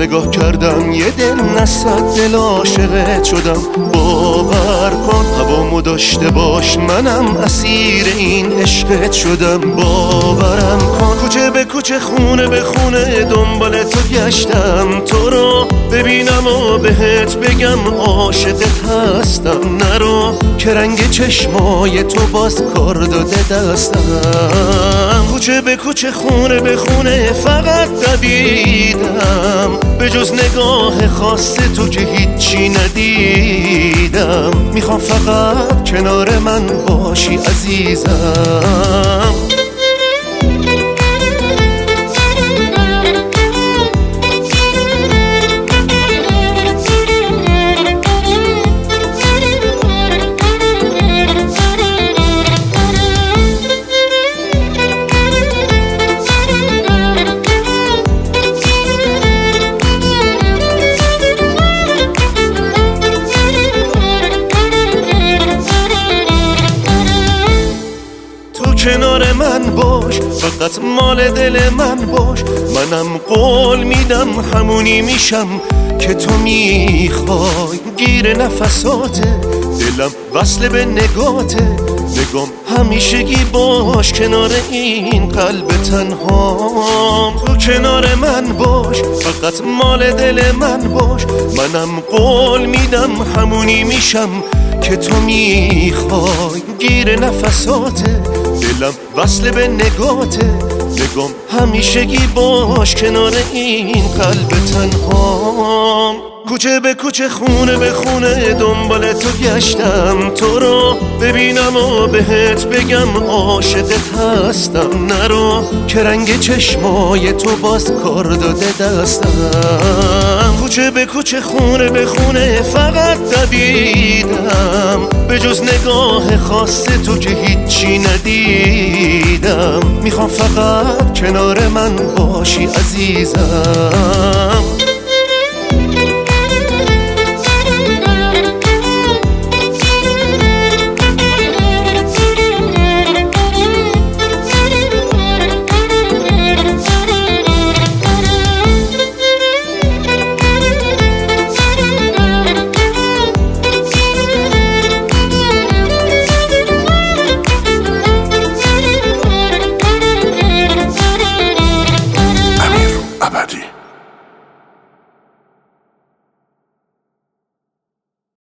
نگاه کردم یه دل نصد دل عاشقت شدم. باور کن هوامو داشته باش منم اسیر این عشقت شدم. باورم کن کوچه به کوچه خونه به خونه دنبال تو گشتم، تو رو ببینم و بهت بگم عاشقت هستم. نرو که رنگ چشمای تو باز کار داده دستم. کوچه به کوچه خونه به خونه فقط دویدم، به جز نگاه خاص تو که هیچی ندیدم. میخوام فقط کنار من باشی عزیزم. کنار من باش، فقط مال دل من باش. منم قول میدم همونی میشم که تو میخوای. گیر نفساته دلم وصل به نگاته، نگام همیشگی باش کنار این قلب تنهام. تو کنار من باش، فقط مال دل من باش. منم قول میدم همونی میشم که تو میخوای. گیر نفساته دلم وصل به نگاته، نگام همیشگی باش کنار این قلب تنهام. کوچه به کوچه خونه به خونه دنبال تو گشتم، تو رو ببینم و بهت بگم عاشقت هستم. نرو که رنگ چشمای تو باز کار داده دستم. کوچه به کوچه خونه به خونه فقط دویدم، به جز نگاه خاص تو که هیچی ندیدم. میخوام فقط کنار من باشی عزیزم.